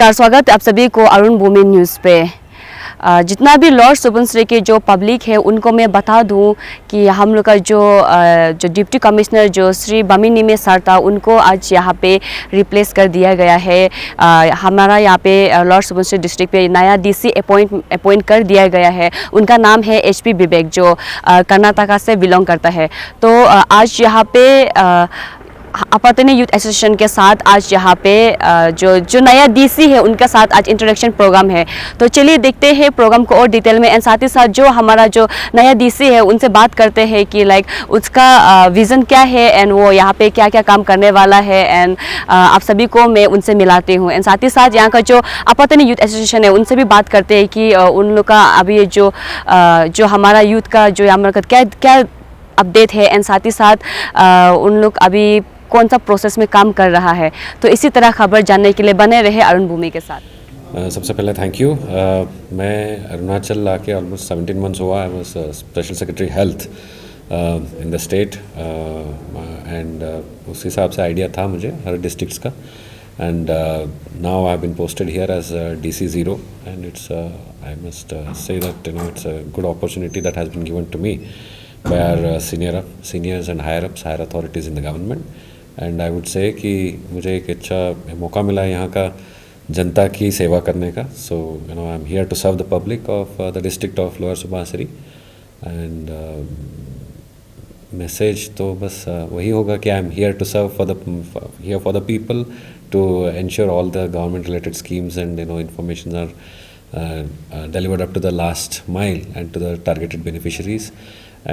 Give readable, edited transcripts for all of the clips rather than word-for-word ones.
स्वागत है आप सभी को अरुण भूमि न्यूज़ पे। जितना भी लॉर्ड सुबनसिरी के जो पब्लिक है उनको मैं बता दूं कि हम लोग का जो डिप्टी कमिश्नर जो श्री बमिनीमे सर था उनको आज यहाँ पे रिप्लेस कर दिया गया है। हमारा यहाँ पे लॉर्ड सुबनसिरी डिस्ट्रिक्ट पे नया डीसी अपॉइंट कर दिया गया है। उनका नाम है HP विवेक जो कर्नाटका से बिलोंग करता है। तो आज यहाँ पे अपातनी यूथ एसोसिएशन के साथ आज यहाँ पे जो नया डीसी है उनके साथ आज इंट्रोडक्शन प्रोग्राम है। तो चलिए देखते हैं प्रोग्राम को और डिटेल में एंड साथ ही साथ जो हमारा जो नया डीसी है उनसे बात करते हैं कि लाइक उसका विज़न क्या है एंड वो यहाँ पे क्या क्या काम करने वाला है एंड आप सभी को मैं उनसे मिलाती हूँ। एंड साथ ही साथ यहाँ का जो अपातनी यूथ एसोसिएशन है उनसे भी बात करते हैं कि उन लोग का अभी जो हमारा यूथ का जो हमारा क्या क्या अपडेट है एंड साथ ही साथ उन लोग अभी कौन सा प्रोसेस में काम कर रहा है। तो इसी तरह खबर जानने के लिए बने रहे अरुण भूमि के साथ। सबसे पहले थैंक यू। मैं अरुणाचल आके ऑलमोस्ट 17 मंथ्स हुआ। I was special secretary health in the state and उस हिसाब से आइडिया था मुझे हर डिस्ट्रिक्ट्स का। And now I have been posted here as DC 0 and it's I must say that it's a good opportunity that has been given to me by our seniors and higher authorities in the government. And I would say कि मुझे एक अच्छा मौका मिला है यहाँ का जनता की सेवा करने का। So I am here to serve the public of the district of lower Subansiri. And message तो बस वही होगा कि I am here to serve for the people to ensure all the government related schemes and information are delivered up to the last mile and to the targeted beneficiaries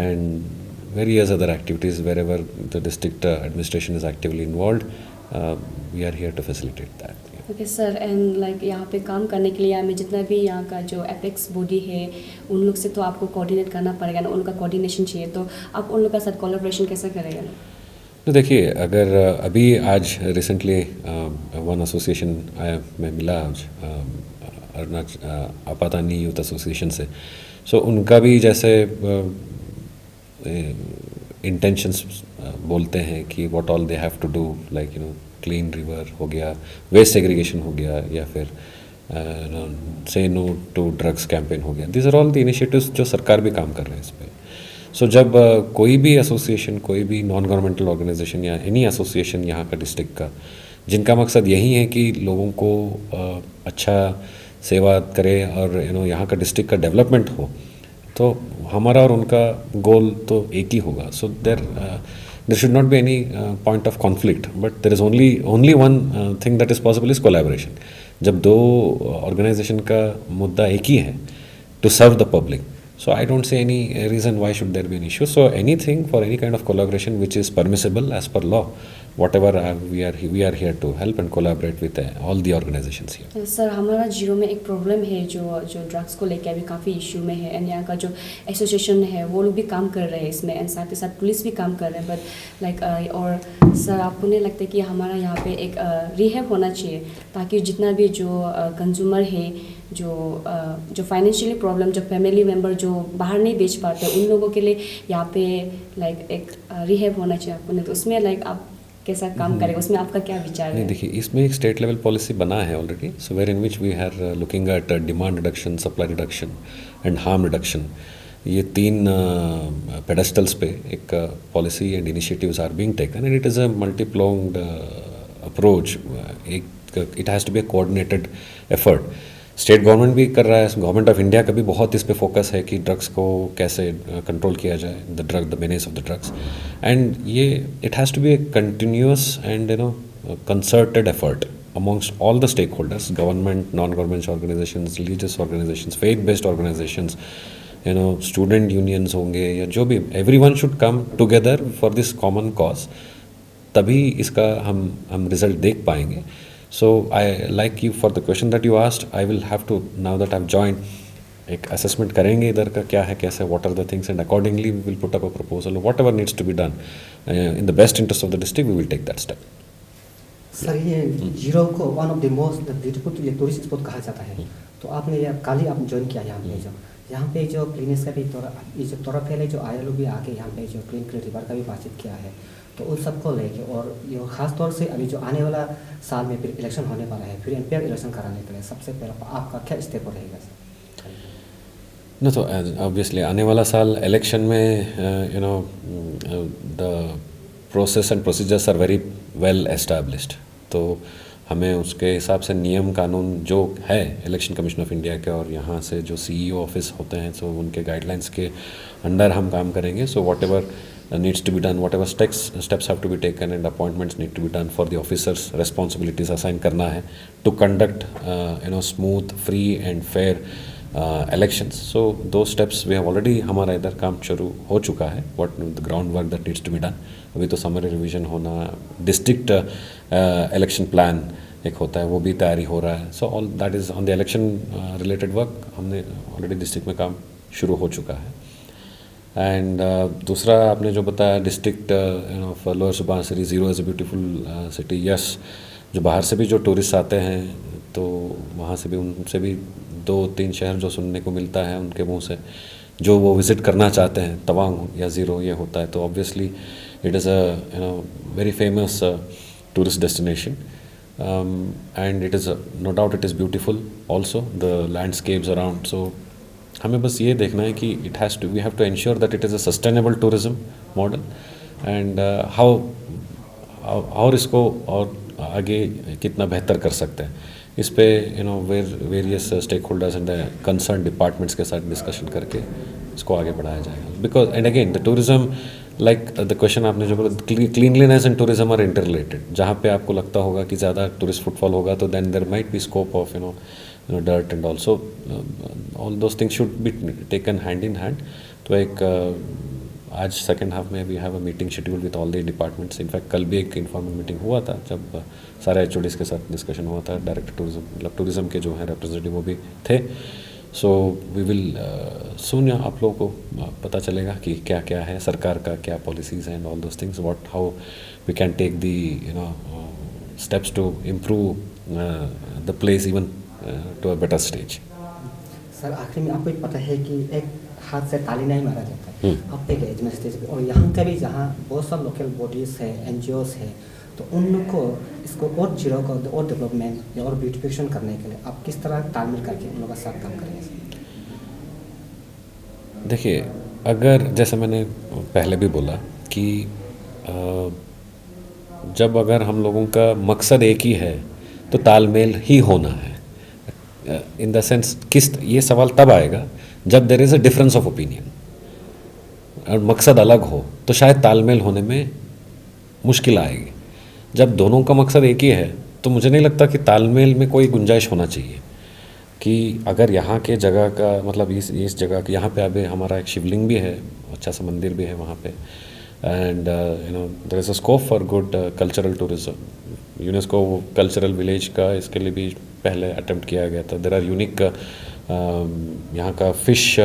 and various other activities wherever the district administration is actively involved. We are here to facilitate that. Okay sir and like यहाँ पे काम करने के लिए हमें जितना भी यहाँ का जो एपेक्स बॉडी है उन लोग से तो आपको कोऑर्डिनेट करना पड़ेगा ना, उनका कोऑर्डिनेशन चाहिए। तो आप उन लोग का साथ कोलैबोरेशन कैसे करेंगे? तो देखिए, अगर अभी आज रिसेंटली वन एसोसिएशन में मिला आज अपातानी यूथ एसोसिएशन से। सो उनका भी जैसे इंटेंशंस बोलते हैं कि what all they have to do, like clean river हो गया, वेस्ट सेग्रीगेशन हो गया, या फिर से नो टू ड्रग्स कैंपेन हो गया। This are all the initiatives जो सरकार भी काम कर रहे हैं इस पर। सो जब कोई भी एसोसिएशन, कोई भी नॉन गवर्नमेंटल ऑर्गेनाइजेशन या एनी एसोसिएशन यहाँ का डिस्ट्रिक्ट का, जिनका मकसद यही है कि लोगों को अच्छा सेवा करे और यहाँ का डिस्ट्रिक्ट का डेवलपमेंट हो, तो हमारा और उनका गोल तो एक ही होगा। So there should not be any point of conflict, but there is only one thing that is possible is collaboration. जब दो ऑर्गेनाइजेशन का मुद्दा एक ही है, to serve the public, so I don't see any reason why should there be an issue. So anything for any kind of collaboration which is permissible as per law, whatever we are here to help and collaborate with all the organizations here. Sir हमारा zero में एक problem है जो drugs को लेकर अभी काफ़ी issue में है एंड यहाँ का जो एसोसिएशन है वो लोग भी काम कर रहे हैं इसमें एंड साथ ही साथ पुलिस भी काम कर रहे हैं। बट लाइक और सर आपको नहीं लगता कि हमारा यहाँ पे एक रिहैब होना चाहिए ताकि जितना भी जो कंज्यूमर है जो फाइनेंशियली प्रॉब्लम, जो फैमिली मेम्बर जो बाहर नहीं बेच पाते उन लोगों के लिए यहाँ पे लाइक एक रिहैब होना चाहिए आपको, नहीं तो उसमें लाइक आप कैसा काम करेगा, उसमें आपका क्या विचार है? नहीं, देखिए, इसमें एक स्टेट लेवल पॉलिसी बना है already. So where in which we are looking at demand reduction, supply reduction and harm reduction. ये तीन पेडेस्टल्स पे एक policy and initiatives are being taken and it is a multi-pronged approach. It has to be a coordinated effort. State government भी कर रहा है, government of India का भी बहुत इस पे फोकस है कि ड्रग्स को कैसे कंट्रोल किया जाए, the manage of the drugs. And ये it has to be a continuous and concerted effort amongst all the stakeholders, government, non government organisations, religious organisations, faith based organisations, student unions होंगे या जो भी, everyone should come together for this common cause, तभी इसका हम result देख पाएंगे। So I like you for the question that you asked. I will have to, now that I've joined, एक assessment करेंगे इधर का क्या है, कैसे, what are the things, and accordingly we will put up a proposal of whatever needs to be done in the best interest of the district. We will take that step. Sir ये zero को one of the most beautiful tourist spot कहा जाता है। तो आपने कल ही आप join किया यहाँ पे जो क्लीनेस का भी ये जो तरफ है, जो आया लोग भी आके यहाँ पे जो क्लीन रिवर का भी बातचीत किया है। तो उन सबको लेके और ये खास तौर से अभी जो आने वाला साल में फिर इलेक्शन होने वाला है, फिर एमपीआर इलेक्शन कराने के लिए सबसे पहला आपका क्या स्टेप रहेगा? No, तो ऑब्वियसली आने वाला साल इलेक्शन में the process and procedures are very well established, तो हमें उसके हिसाब से नियम कानून जो है इलेक्शन कमीशन ऑफ इंडिया के और यहाँ से जो सीईओ ऑफिस होते हैं, सो उनके गाइडलाइंस के अंडर हम काम करेंगे. So what ever needs to be done, whatever steps have to be taken and appointments need to be done for the officers, responsibilities assign करना है to conduct smooth, free and fair elections. So those steps we have already, हमारा इधर काम शुरू हो चुका है. What the groundwork that needs to be done. अभी तो समरी रिविजन होना, डिस्ट्रिक्ट इलेक्शन प्लान एक होता है वो भी तैयारी हो रहा है. So all that is on the election related work. हमने ऑलरेडी डिस्ट्रिक्ट में काम शुरू हो चुका है. एंड दूसरा आपने जो बताया district lower Subansiri zero is a beautiful city. Yes, जो बाहर से भी जो टूरिस्ट आते हैं तो वहाँ से भी उनसे भी 2-3 शहर जो सुनने को मिलता है उनके मुंह से, जो वो विज़िट करना चाहते हैं तवांग या ज़ीरो ये होता है. तो obviously it is a very famous tourist destination and it is no doubt it is beautiful also the landscapes around. So हमें बस ये देखना है कि we have to ensure that it is a sustainable tourism model and how और इसको और आगे कितना बेहतर कर सकते हैं इस पे various stakeholders and concern departments के साथ डिस्कशन करके इसको आगे बढ़ाया जाएगा. Because and again the tourism like the question आपने जो बोला, cleanliness and tourism are interrelated. जहाँ पे आपको लगता होगा कि ज़्यादा टूरिस्ट फुटफॉल होगा तो then there might be scope of dirt and also all those things should be taken hand in hand. तो एक आज सेकेंड हाफ में we have a meeting schedule with all the departments. In fact कल भी एक informal meeting हुआ था जब सारे HODs के साथ डिस्कशन हुआ था. डायरेक्टर टूरिज्म मतलब टूरिज्म के जो हैं रिप्रेजेंटेटिव वो भी थे. सो वी विल सून आप लोगों को पता चलेगा कि क्या क्या है सरकार का, क्या पॉलिसीज़ हैं and all those things, what how we can take the steps to improve the place even to a better stage. Sir आखिर में आपको पता है कि एक हाथ से ताली नहीं मारा जाता है. अब एक एजुकेशन स्टेज पे और यहाँ के भी जहाँ बहुत सब लोकल बॉडीज़ है, NGOs है, तो उन लोग को इसको और जीरो को और डेवलपमेंट या और ब्यूटिफिकेशन करने के लिए आप किस तरह तालमेल करके उन लोगों के साथ काम करेंगे? देखिए, अगर जैसे मैंने पहले भी बोला कि जब अगर हम लोगों का मकसद एक ही है तो तालमेल ही होना है. इन द सेंस ये सवाल तब आएगा जब there is a difference of opinion और मकसद अलग हो तो शायद तालमेल होने में मुश्किल आएगी. जब दोनों का मकसद एक ही है तो मुझे नहीं लगता कि तालमेल में कोई गुंजाइश होना चाहिए. कि अगर यहाँ के जगह का मतलब इस जगह के यहाँ पे अभी हमारा एक शिवलिंग भी है, अच्छा सा मंदिर भी है वहाँ पे, and there is a scope for good cultural tourism. UNESCO cultural village का इसके लिए भी पहले अटेम्प्ट किया गया था. देयर आर यूनिक यहाँ का फिश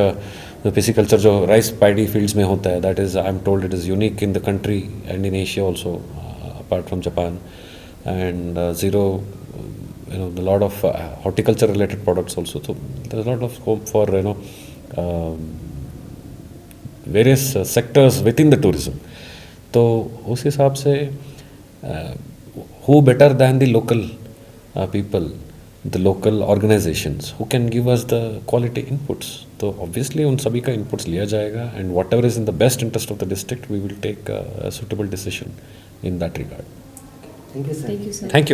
पिसिकल्चर जो राइस पैडी फील्ड्स में होता है, that is I am told it is unique in the country and in Asia also apart from Japan. And zero the lot of horticulture related products also. So there's a lot of scope for various sectors within the tourism. तो उस हिसाब से who better than the local people, the local organizations who can give us the quality inputs. तो obviously उन सभी का inputs लिया जाएगा and whatever is in the best interest of the district we will take a suitable decision in that regard. Thank you sir. Thank you sir. Thank you.